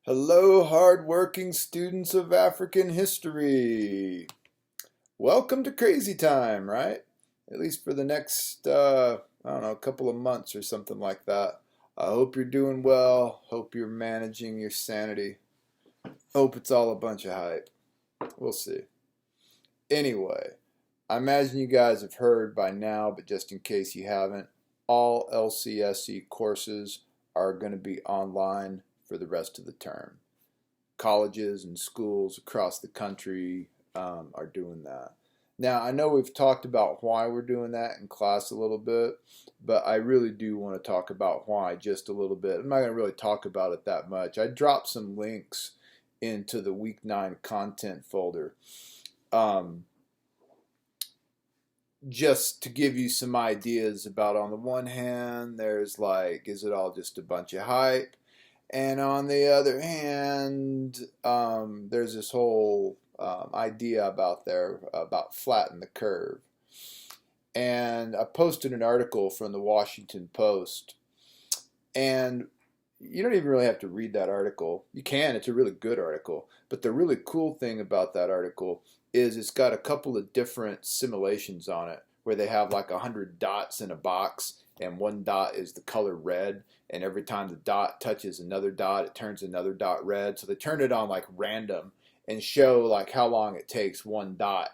Hello, hard-working students of African history. Welcome to Crazy Time, right? At least for the next, I don't know, couple of months or something like that. I hope you're doing well. Hope you're managing your sanity. Hope it's all a bunch of hype. We'll see. Anyway, I imagine you guys have heard by now, but just in case you haven't, all LCSE courses are going to be online for the rest of the term. Colleges and schools across the country are doing that. Now, I know we've talked about why we're doing that in class a little bit, but I really do want to talk about why just a little bit. I'm not going to really talk about it that much. I dropped some links into the Week 9 content folder um, just to give you some ideas about, on the one hand, there's like, is it all just a bunch of hype? And on the other hand, there's this whole idea about flatten the curve. And I posted an article from the Washington Post, and you don't even really have to read that article. You can, it's a really good article. But the really cool thing about that article is it's got a couple of different simulations on it where they have like 100 dots in a box, and one dot is the color red, and every time the dot touches another dot, it turns another dot red. So they turn it on like random and show like how long it takes one dot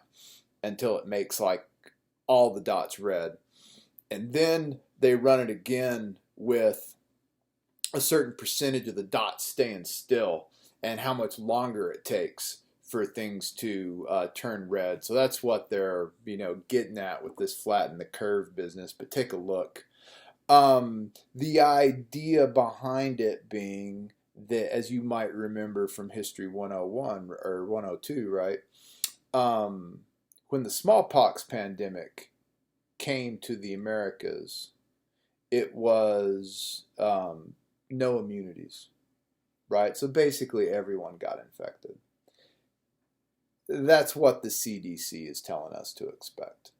until it makes like all the dots red. And then they run it again with a certain percentage of the dots staying still and how much longer it takes for things to turn red. So that's what they're getting at with this flatten the curve business. But take a look. The idea behind it being that, as you might remember from History 101 or 102, right? When the smallpox pandemic came to the Americas, it was no immunities, right? So basically everyone got infected. That's what the CDC is telling us to expect.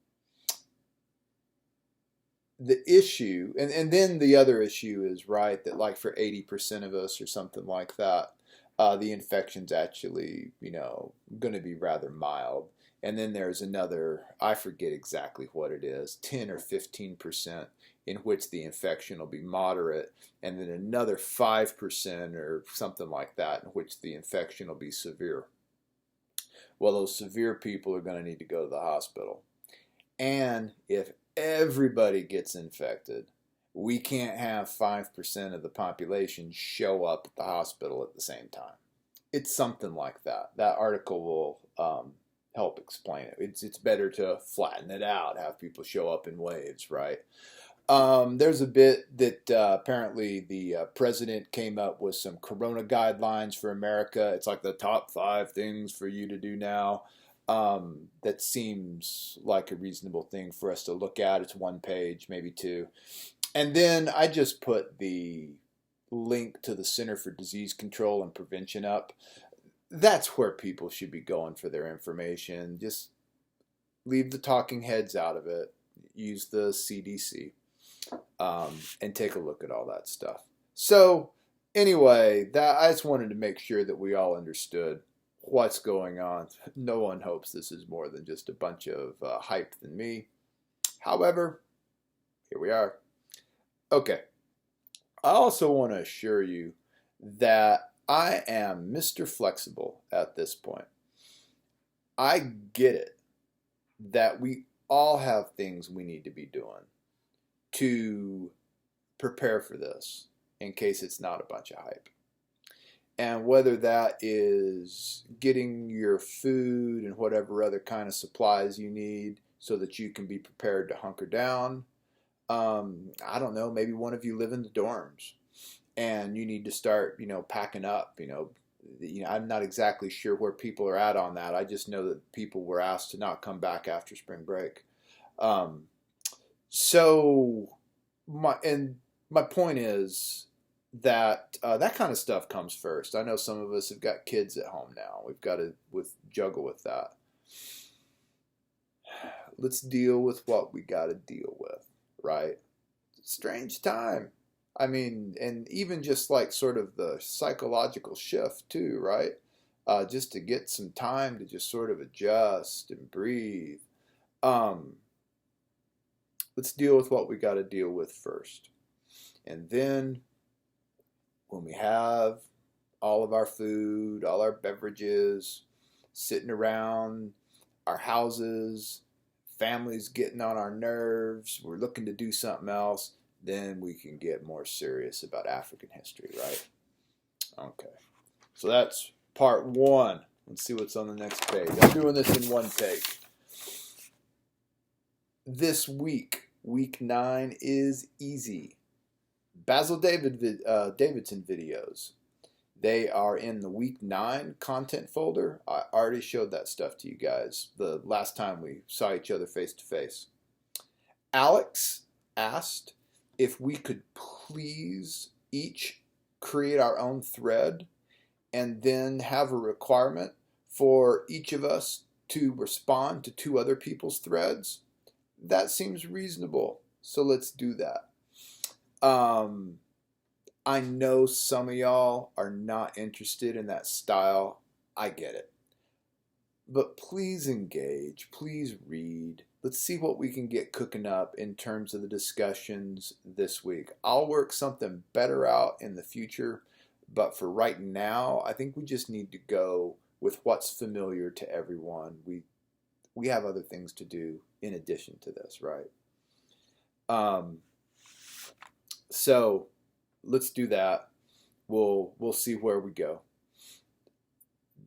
The issue, and then the other issue is, right, that like for 80% of us or something like that, the infection's actually, going to be rather mild. And then there's another, I forget exactly what it is, 10 or 15% in which the infection will be moderate, and then another 5% or something like that in which the infection will be severe. Well, those severe people are going to need to go to the hospital. And if everybody gets infected, we can't have 5% of the population show up at the hospital at the same time. It's something like that. That article will help explain it. It's better to flatten it out, have people show up in waves, right? There's a bit that apparently the president came up with some corona guidelines for America. It's like the top 5 things for you to do now. That seems like a reasonable thing for us to look at. It's 1 page, maybe 2. And then I just put the link to the Center for Disease Control and Prevention up. That's where people should be going for their information. Just leave the talking heads out of it. Use the CDC. And take a look at all that stuff. So anyway, I just wanted to make sure that we all understood what's going on. No one hopes this is more than just a bunch of hype than me. However, here we are. Okay. I also want to assure you that I am Mr. Flexible at this point. I get it that we all have things we need to be doing to prepare for this in case it's not a bunch of hype. And whether that is getting your food and whatever other kind of supplies you need so that you can be prepared to hunker down. I don't know, maybe one of you live in the dorms and you need to start, packing up, I'm not exactly sure where people are at on that. I just know that people were asked to not come back after spring break. So my point is that that kind of stuff comes first. I know some of us have got kids at home now. We've got to juggle with that. Let's deal with what we got to deal with, right? It's a strange time. I mean, and even just like sort of the psychological shift too, right? Just to get some time to just sort of adjust and breathe. Um, let's deal with what we got to deal with first. And then when we have all of our food, all our beverages sitting around our houses, families getting on our nerves, we're looking to do something else, then we can get more serious about African history, right? Okay. So that's part one. Let's see what's on the next page. I'm doing this in one take. This week, week 9 is easy. Basil Davidson videos. They are in the week 9 content folder. I already showed that stuff to you guys the last time we saw each other face to face. Alex asked if we could please each create our own thread and then have a requirement for each of us to respond to 2 other people's threads. That seems reasonable, so let's do that. I know some of y'all are not interested in that style. I get it. But please engage, please read. Let's see what we can get cooking up in terms of the discussions this week. I'll work something better out in the future, but for right now, I think we just need to go with what's familiar to everyone. We have other things to do in addition to this, right? So let's do that. We'll see where we go.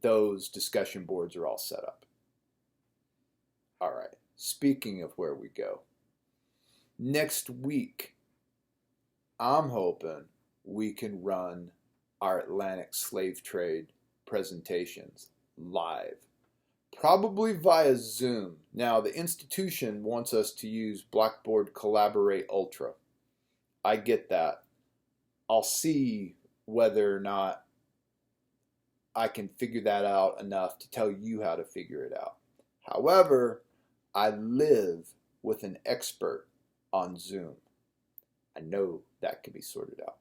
Those discussion boards are all set up. All right. Speaking of where we go, next week, I'm hoping we can run our Atlantic slave trade presentations live, probably via Zoom. Now, the institution wants us to use Blackboard Collaborate Ultra. I get that. I'll see whether or not I can figure that out enough to tell you how to figure it out. However, I live with an expert on Zoom. I know that can be sorted out.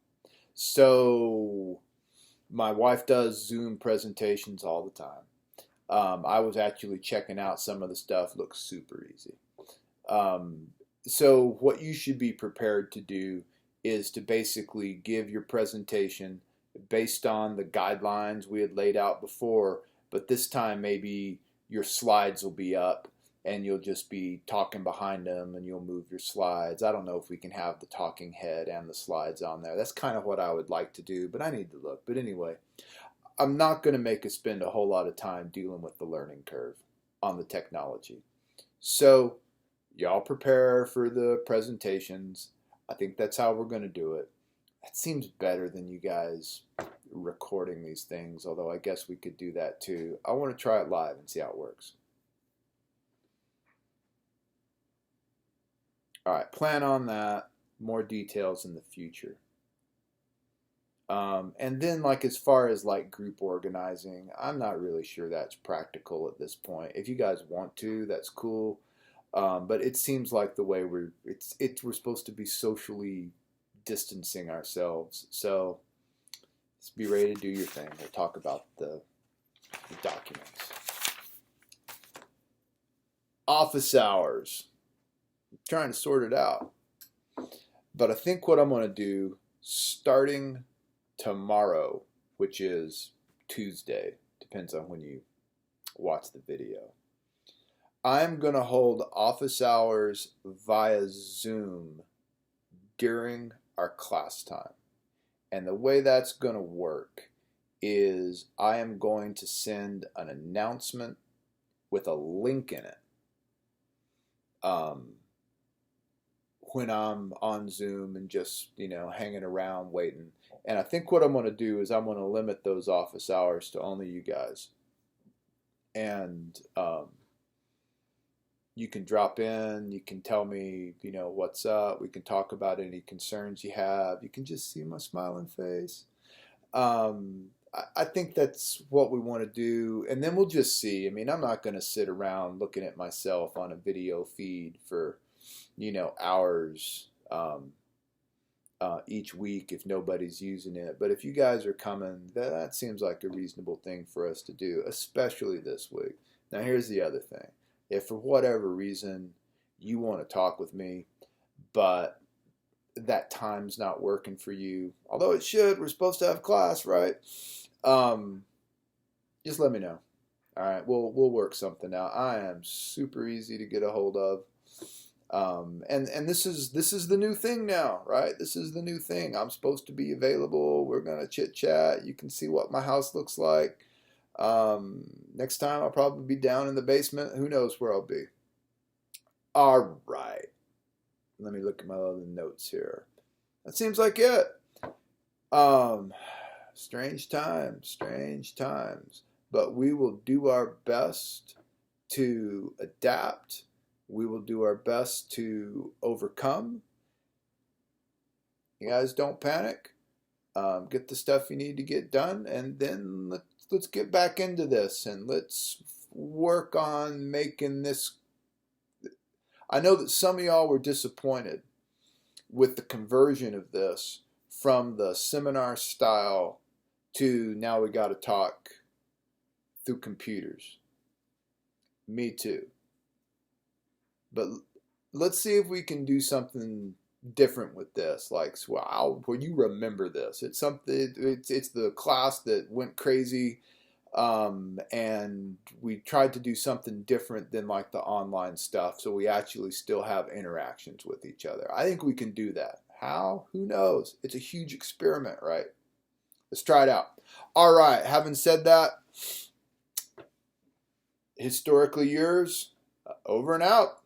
So my wife does Zoom presentations all the time. I was actually checking out some of the stuff. Looks super easy. So what you should be prepared to do is to basically give your presentation based on the guidelines we had laid out before, but this time maybe your slides will be up and you'll just be talking behind them and you'll move your slides. I don't know if we can have the talking head and the slides on there. That's kind of what I would like to do, but I need to look. But anyway, I'm not going to make us spend a whole lot of time dealing with the learning curve on the technology. So y'all prepare for the presentations. I think that's how we're going to do it. That seems better than you guys recording these things, although I guess we could do that too. I want to try it live and see how it works. All right, plan on that. More details in the future. And then like as far as like group organizing, I'm not really sure that's practical at this point. If you guys want to, that's cool. But it seems like the way we're supposed to be socially distancing ourselves. So let's be ready to do your thing. We'll talk about the documents. Office hours. I'm trying to sort it out. But I think what I'm going to do starting tomorrow, which is Tuesday, depends on when you watch the video, I'm going to hold office hours via Zoom during our class time. And the way that's going to work is I am going to send an announcement with a link in it when I'm on Zoom and just, hanging around waiting. And I think what I'm going to do is I'm going to limit those office hours to only you guys. And you can drop in, you can tell me, what's up. We can talk about any concerns you have. You can just see my smiling face. I think that's what we want to do. And then we'll just see. I mean, I'm not going to sit around looking at myself on a video feed for, hours each week if nobody's using it. But if you guys are coming, that seems like a reasonable thing for us to do, especially this week. Now, here's the other thing. If for whatever reason you want to talk with me, but that time's not working for you, although it should, we're supposed to have class, right? Just let me know. All right, we'll work something out. I am super easy to get a hold of. And this is the new thing now, right? This is the new thing. I'm supposed to be available. We're gonna chit chat. You can see what my house looks like. Next time I'll probably be down in the basement. Who knows where I'll be? All right. Let me look at my other notes here. That seems like it. Strange times. But we will do our best to adapt. We will do our best to overcome. You guys don't panic. Get the stuff you need to get done, and then let's get back into this, and let's work on making this. I know that some of y'all were disappointed with the conversion of this from the seminar style to now we got to talk through computers. Me too. But let's see if we can do something different with this. Like, wow, well, you remember this. It's something. It's the class that went crazy, and we tried to do something different than like the online stuff. So we actually still have interactions with each other. I think we can do that. How? Who knows? It's a huge experiment, right? Let's try it out. All right. Having said that, historically yours, over and out.